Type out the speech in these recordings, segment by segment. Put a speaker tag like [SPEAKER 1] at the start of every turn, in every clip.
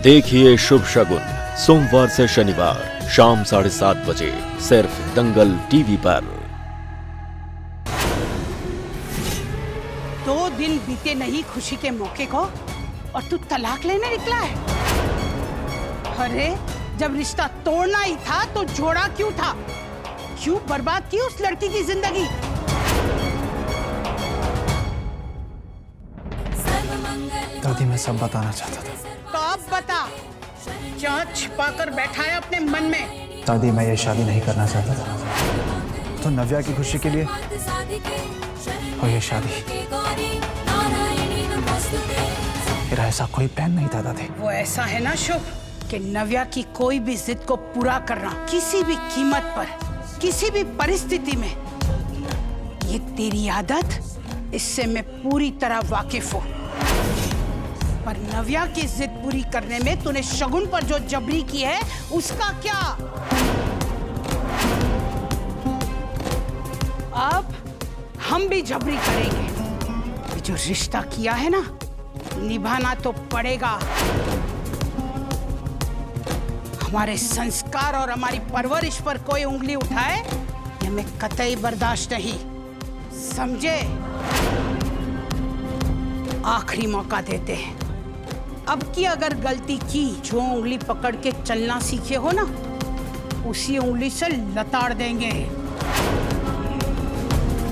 [SPEAKER 1] देखिए शुभ शगुन सोमवार से शनिवार शाम 7:30 बजे सिर्फ दंगल टीवी पर।
[SPEAKER 2] 2 दिन बीते नहीं खुशी के मौके को और तू तलाक लेने निकला है। अरे जब रिश्ता तोड़ना ही था तो जोड़ा क्यों था? क्यों बर्बाद की उस लड़की की जिंदगी?
[SPEAKER 3] दादी मैं सब बताना चाहता था।
[SPEAKER 2] तो अब बता, क्या छिपा कर बैठा है अपने मन में?
[SPEAKER 3] दादी मैं ये शादी नहीं करना चाहता था, तो नव्या की खुशी के लिए और ये शादी मेरा ऐसा कोई प्लान नहीं था दादी।
[SPEAKER 2] वो ऐसा है ना शुभ कि नव्या की कोई भी जिद को पूरा करना किसी भी कीमत पर, किसी भी परिस्थिति में, ये तेरी आदत, इससे मैं पूरी तरह वाकिफ हूँ। पर नव्या की जिद पूरी करने में तूने शगुन पर जो जबरी की है उसका क्या? अब हम भी जबरी करेंगे। ये जो रिश्ता किया है ना, निभाना तो पड़ेगा। हमारे संस्कार और हमारी परवरिश पर कोई उंगली उठाए ये मैं कतई बर्दाश्त नहीं, समझे? आखिरी मौका देते हैं। अब की अगर गलती की, जो उंगली पकड़ के चलना सीखे हो ना, उसी उंगली से लताड़ देंगे।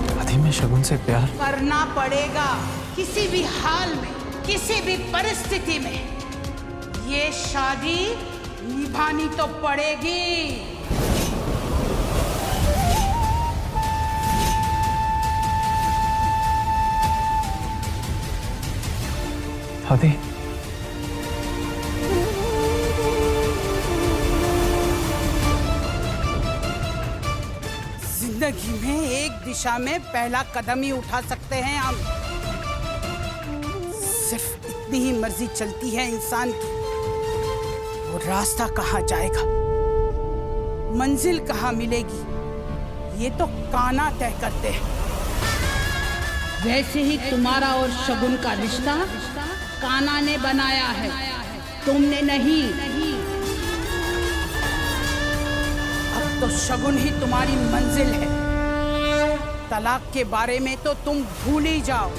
[SPEAKER 3] दादी मैं शगुन से प्यार
[SPEAKER 2] करना पड़ेगा, किसी भी हाल में, किसी भी परिस्थिति में। ये शादी निभानी तो पड़ेगी।
[SPEAKER 3] दादी
[SPEAKER 2] जिंदगी में एक दिशा में पहला कदम ही उठा सकते हैं हम। सिर्फ इतनी ही मर्जी चलती है इंसान की। वो रास्ता कहाँ जाएगा, मंजिल कहाँ मिलेगी, ये तो काना तय करते हैं। वैसे ही तुम्हारा और शगुन का रिश्ता काना ने बनाया है, तुमने नहीं। अब तो शगुन ही तुम्हारी मंजिल है। तलाक के बारे में तो तुम भूल ही जाओ।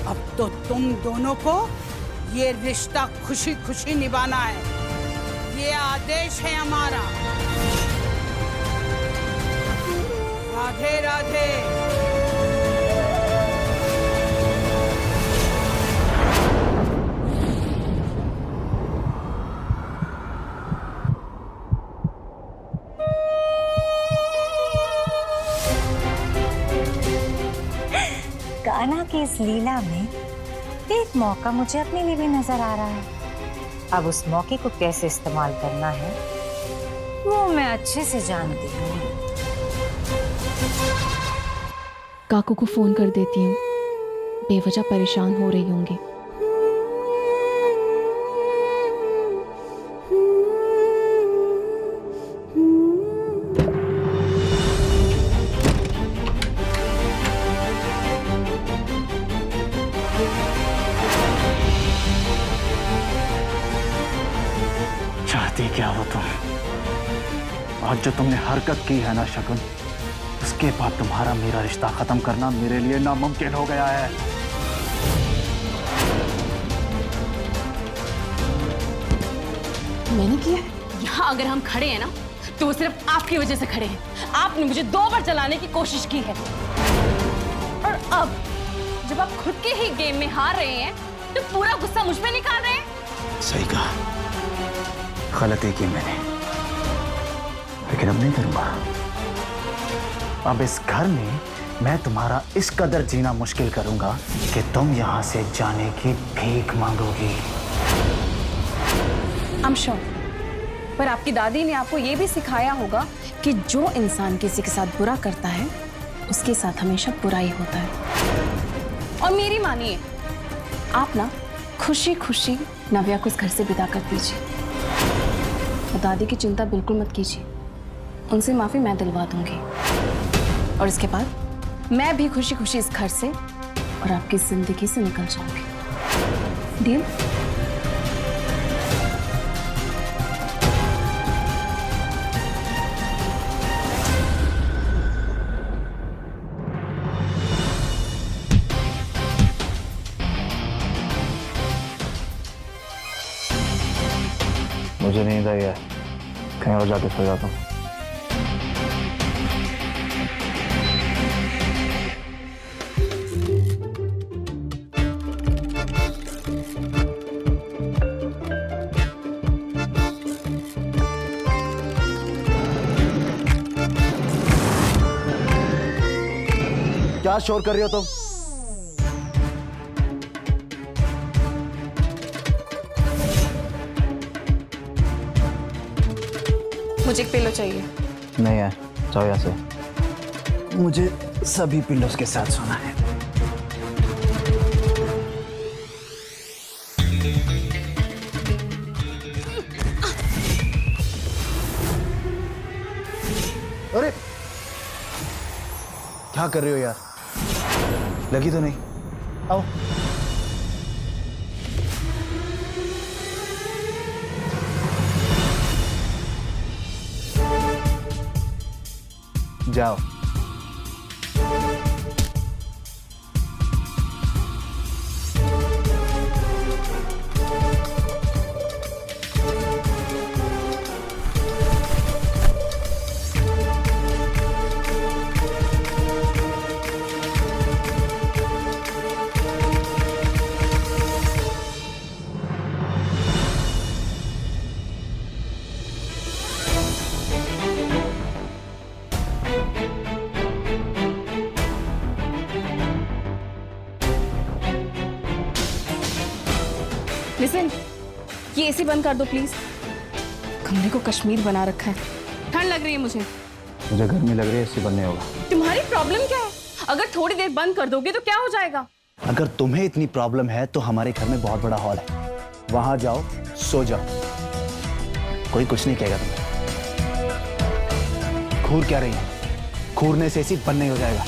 [SPEAKER 2] अब तो तुम दोनों को ये रिश्ता खुशी खुशी निभाना है। ये आदेश है हमारा। राधे राधे।
[SPEAKER 4] कान्हा की इस लीला में एक मौका मुझे अपने लिए भी नजर आ रहा है। अब उस मौके को कैसे इस्तेमाल करना है वो मैं अच्छे से जानती हूँ।
[SPEAKER 5] काकू को फोन कर देती हूँ, बेवजह परेशान हो रही होंगी।
[SPEAKER 3] चाहती क्या हो तुम? आज जो तुमने हरकत की है ना शगुन, उसके बाद तुम्हारा मेरा रिश्ता खत्म करना मेरे लिए नामुमकिन हो गया है।
[SPEAKER 5] मैंने किया है?
[SPEAKER 6] यहाँ अगर हम खड़े हैं ना तो वो सिर्फ आपकी वजह से खड़े हैं। आपने मुझे 2 बार चलाने की कोशिश की है, और अब जब आप खुद के ही गेम में हार रहे हैं तो पूरा गुस्सा मुझ पे निकाल रहे हैं।
[SPEAKER 3] सही कहा, गलती की मैंने, लेकिन अब नहीं करूंगा। अब इस घर में मैं तुम्हारा इस कदर जीना मुश्किल करूंगा कि तुम यहां से जाने की भीख मांगोगी।
[SPEAKER 6] I'm sure, पर आपकी दादी ने आपको ये भी सिखाया होगा कि जो इंसान किसी के साथ बुरा करता है उसके साथ हमेशा बुरा ही होता है। और मेरी मानिए, आप ना खुशी खुशी नव्या को इस घर से विदा कर दीजिए। और दादी की चिंता बिल्कुल मत कीजिए, उनसे माफी मैं दिलवा दूंगी। और इसके बाद मैं भी खुशी खुशी इस घर से और आपकी जिंदगी से निकल जाऊंगी। डील?
[SPEAKER 3] मुझे नींद आई है, कहीं और जाके सो जाता हूँ। क्या शोर कर रही हो तुम?
[SPEAKER 6] मुझे एक पिलो चाहिए।
[SPEAKER 3] नहीं है, जाओ यहाँ से। मुझे सभी पिल्लोस के साथ सोना है। अरे क्या कर रही हो यार? लगी तो नहीं? आओ। जाओ।
[SPEAKER 6] लिसन, ये एसी बंद कर दो प्लीज। कमरे को कश्मीर बना रखा है, ठंड लग रही है मुझे।
[SPEAKER 3] मुझे गर्मी लग रही है, इससे बंद नहीं होगा।
[SPEAKER 6] तुम्हारी प्रॉब्लम क्या है? अगर थोड़ी देर बंद कर दोगे तो क्या हो जाएगा?
[SPEAKER 3] अगर तुम्हें इतनी प्रॉब्लम है तो हमारे घर में बहुत बड़ा हॉल है, वहां जाओ, सो जाओ, कोई कुछ नहीं कहेगा तुम्हें। घूर क्या रही है? घूरने से एसी बंद नहीं हो जाएगा।